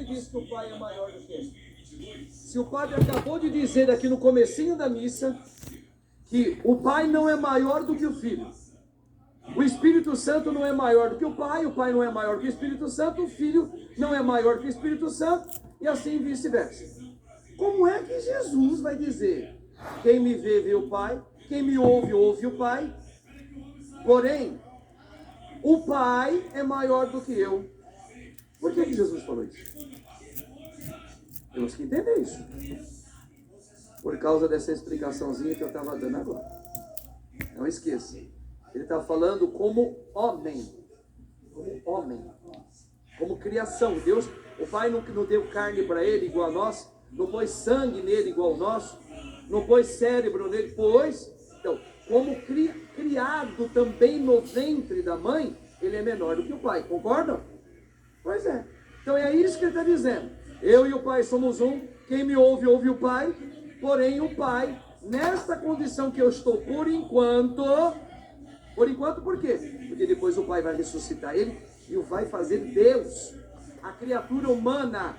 diz que o Pai é maior do que ele? Se o padre acabou de dizer aqui no comecinho da missa que o Pai não é maior do que o Filho, o Espírito Santo não é maior do que o Pai não é maior que o Espírito Santo, o Filho não é maior que o Espírito Santo, e assim vice-versa. Como é que Jesus vai dizer: quem me vê, vê o Pai, quem me ouve, ouve o Pai, porém, o Pai é maior do que eu? Por que Jesus falou isso? Temos que entender isso. Por causa dessa explicaçãozinha que eu estava dando agora. Não esqueça. Ele está falando como homem. Como homem. Como criação. Deus, o Pai não deu carne para ele igual a nós. Não pôs sangue nele igual ao nosso. Não pôs cérebro nele. Pôs. Então, como criado também no ventre da mãe, ele é menor do que o Pai. Concordam? Pois é. Então é isso que ele está dizendo. Eu e o Pai somos um. Quem me ouve, ouve o Pai. Porém, o Pai, nesta condição que eu estou por enquanto, por quê? Porque depois o Pai vai ressuscitar ele e o vai fazer Deus. A criatura humana,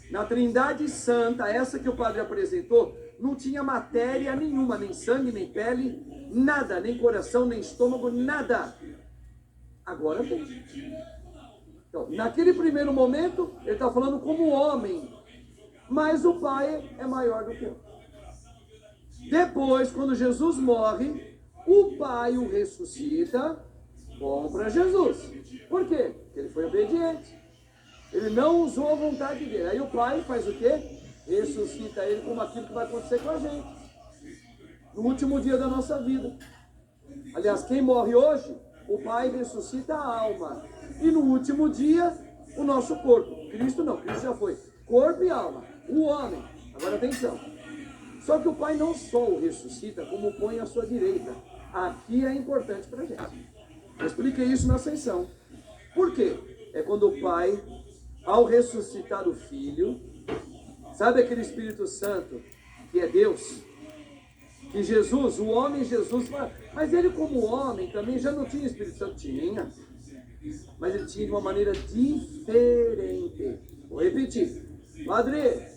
na Trindade Santa, essa que o Padre apresentou, não tinha matéria nenhuma, nem sangue, nem pele, nada, nem coração, nem estômago, nada. Agora tem. Então, naquele primeiro momento, ele está falando como homem, mas o Pai é maior do que eu. Depois, quando Jesus morre, o Pai o ressuscita, bom para Jesus. Por quê? Porque ele foi obediente. Ele não usou a vontade dele. Aí o Pai faz o quê? Ressuscita ele como aquilo que vai acontecer com a gente. No último dia da nossa vida. Aliás, quem morre hoje, o Pai ressuscita a alma. E no último dia, o nosso corpo. Cristo não, Cristo já foi. Corpo e alma. O homem. Agora atenção. Só que o Pai não só o ressuscita, como põe à sua direita. Aqui é importante para a gente. Eu expliquei isso na ascensão. Por quê? É quando o Pai, ao ressuscitar o Filho, sabe aquele Espírito Santo que é Deus? Que Jesus, o homem Jesus, mas ele como homem também já não tinha Espírito Santo? Tinha. Mas ele tinha de uma maneira diferente. Vou repetir. Padre,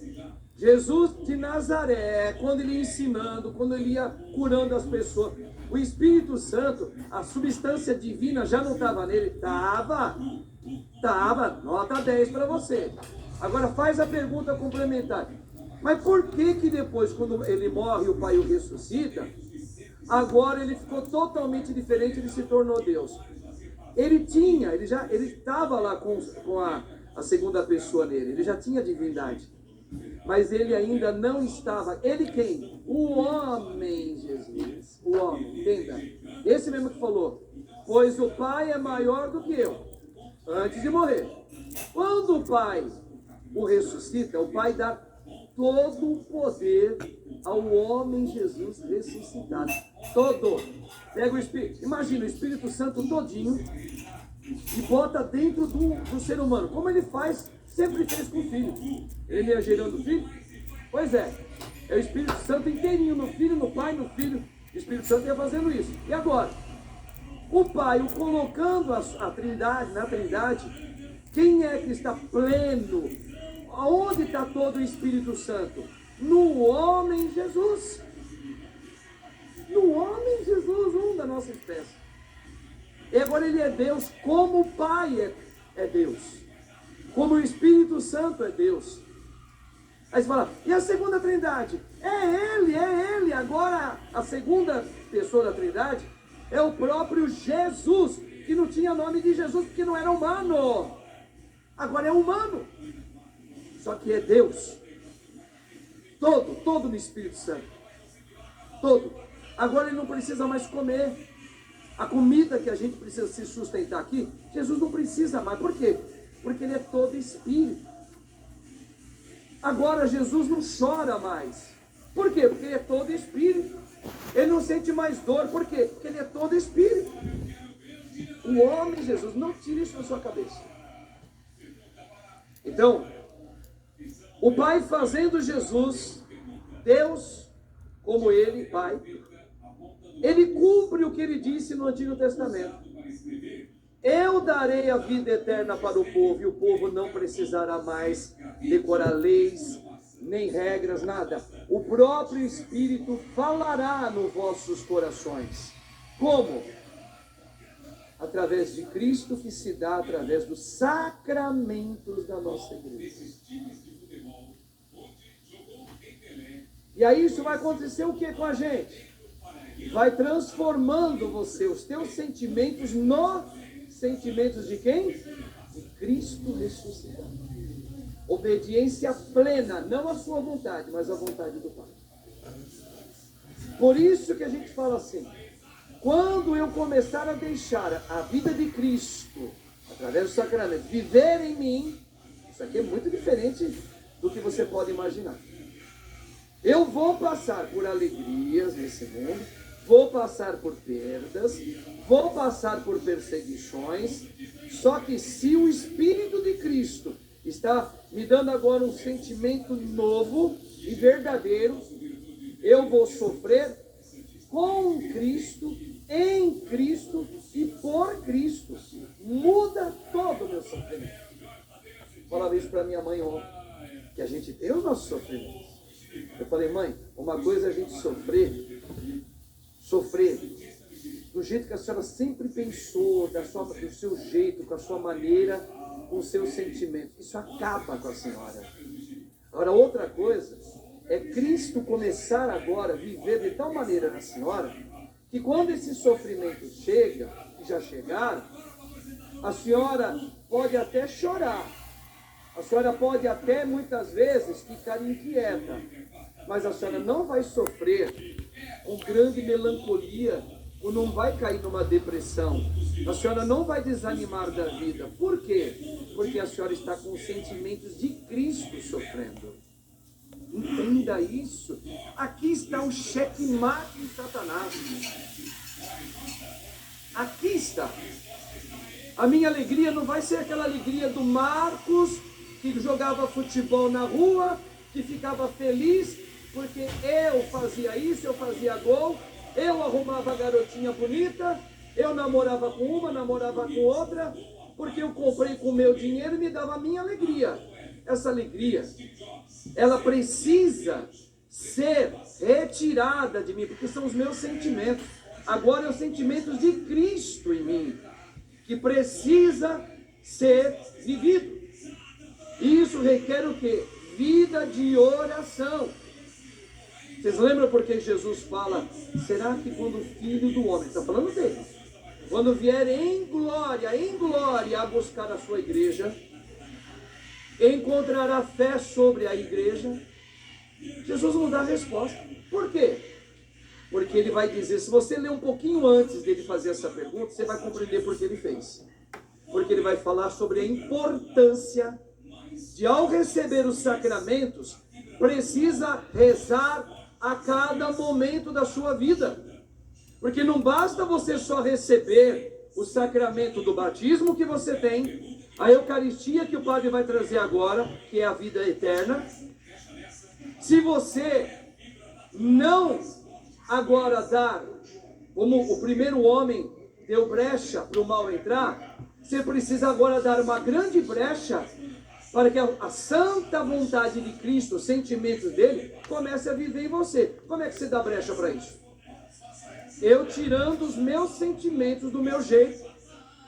Jesus de Nazaré, quando ele ia ensinando, quando ele ia curando as pessoas, o Espírito Santo, a substância divina já não estava nele? Estava, nota 10 para você. Agora faz a pergunta complementar. Mas por que depois, quando ele morre, o Pai o ressuscita, agora ele ficou totalmente diferente, ele se tornou Deus? Ele estava lá com a segunda pessoa nele, ele já tinha divindade. Mas ele ainda não estava. Ele quem? O homem Jesus. O homem, entenda. Esse mesmo que falou. Pois o Pai é maior do que eu. Antes de morrer. Quando o Pai o ressuscita, o Pai dá todo o poder ao homem Jesus ressuscitado. Todo. Pega o Espírito. Imagina o Espírito Santo todinho e bota dentro do ser humano. Como ele faz, sempre fez com o Filho. Ele ia gerando o Filho? Pois é. É o Espírito Santo inteirinho no Filho, no Pai, no Filho. O Espírito Santo ia fazendo isso. E agora? O Pai, o colocando a Trindade, na Trindade, quem é que está pleno? Aonde está todo o Espírito Santo? No homem Jesus. No homem Jesus, um da nossa espécie. E agora ele é Deus, como o Pai é Deus. Como o Espírito Santo é Deus. Aí você fala, e a segunda Trindade? É Ele. Agora a segunda pessoa da Trindade é o próprio Jesus, que não tinha nome de Jesus porque não era humano. Agora é humano. Só que é Deus. Todo no Espírito Santo. Todo. Agora ele não precisa mais comer. A comida que a gente precisa se sustentar aqui, Jesus não precisa mais. Por quê? Porque ele é todo Espírito. Agora Jesus não chora mais. Por quê? Porque ele é todo Espírito. Ele não sente mais dor. Por quê? Porque ele é todo Espírito. O homem Jesus, não tire isso da sua cabeça. Então, o Pai fazendo Jesus, Deus, como ele, Pai, ele cumpre o que ele disse no Antigo Testamento. Eu darei a vida eterna para o povo, e o povo não precisará mais decorar leis, nem regras, nada. O próprio Espírito falará nos vossos corações. Como? Através de Cristo, que se dá através dos sacramentos da nossa igreja. E aí isso vai acontecer o que com a gente? Vai transformando você, os teus sentimentos, nos sentimentos de quem? De Cristo ressuscitado. Obediência plena, não a sua vontade, mas a vontade do Pai. Por isso que a gente fala assim, quando eu começar a deixar a vida de Cristo, através do sacramento, viver em mim, isso aqui é muito diferente do que você pode imaginar. Eu vou passar por alegrias nesse mundo, vou passar por perdas, vou passar por perseguições, só que se o Espírito de Cristo está me dando agora um sentimento novo e verdadeiro, eu vou sofrer com Cristo, em Cristo e por Cristo. Muda todo o meu sofrimento. Falava isso para minha mãe ontem, que a gente tem os nossos sofrimentos. Eu falei, mãe, uma coisa é a gente sofrer do jeito que a senhora sempre pensou, do seu jeito, com a sua maneira, com os seus sentimentos. Isso acaba com a senhora. Agora, outra coisa é Cristo começar agora a viver de tal maneira na senhora, que quando esse sofrimento chega, e já chegaram, a senhora pode até chorar, a senhora pode até muitas vezes ficar inquieta, mas a senhora não vai sofrer com grande melancolia, ou não vai cair numa depressão, a senhora não vai desanimar da vida. Por quê? Porque a senhora está com os sentimentos de Cristo sofrendo. Entenda isso. Aqui está o checkmate de Satanás. Aqui está. A minha alegria não vai ser aquela alegria do Marcos, que jogava futebol na rua, que ficava feliz porque eu fazia isso, eu fazia gol, eu arrumava a garotinha bonita, eu namorava com uma, namorava com outra, porque eu comprei com o meu dinheiro e me dava a minha alegria. Essa alegria, ela precisa ser retirada de mim, porque são os meus sentimentos. Agora é os sentimentos de Cristo em mim, que precisa ser vivido. E isso requer o quê? Vida de oração. Vocês lembram porque Jesus fala, será que quando o Filho do Homem, está falando dele, quando vier em glória a buscar a sua igreja, encontrará fé sobre a igreja? Jesus não dá resposta. Por quê? Porque ele vai dizer, se você ler um pouquinho antes dele fazer essa pergunta, você vai compreender por que ele fez. Porque ele vai falar sobre a importância de, ao receber os sacramentos, precisa rezar a cada momento da sua vida. Porque não basta você só receber o sacramento do batismo que você tem, a Eucaristia que o Padre vai trazer agora, que é a vida eterna. Se você não agora dar, como o primeiro homem deu brecha para o mal entrar, você precisa agora dar uma grande brecha para que a santa vontade de Cristo, os sentimentos dele, comece a viver em você. Como é que você dá brecha para isso? Eu tirando os meus sentimentos do meu jeito,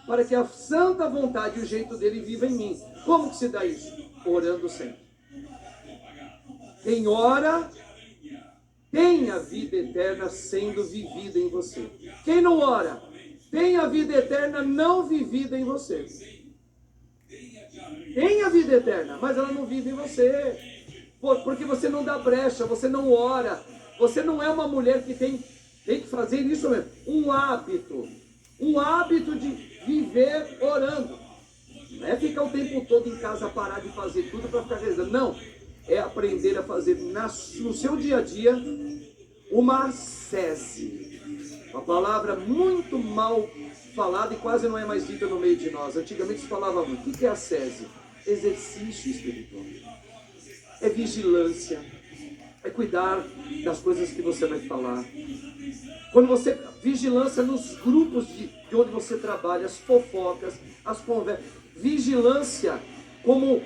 para que a santa vontade e o jeito dele viva em mim. Como que se dá isso? Orando sempre. Quem ora, tem a vida eterna sendo vivida em você. Quem não ora, tem a vida eterna não vivida em você. Tem a vida eterna, mas ela não vive em você. Porque você não dá brecha, você não ora. Você não é uma mulher que tem que fazer isso mesmo. Um hábito de viver orando. Não é ficar o tempo todo em casa, parar de fazer tudo para ficar rezando. Não. É aprender a fazer no seu dia a dia uma ascese. Uma palavra muito mal falada e quase não é mais dita no meio de nós. Antigamente se falava muito. O que é ascese? Exercício espiritual. É vigilância. É cuidar das coisas que você vai falar. Quando você, vigilância nos grupos de onde você trabalha, as fofocas, as conversas. Vigilância como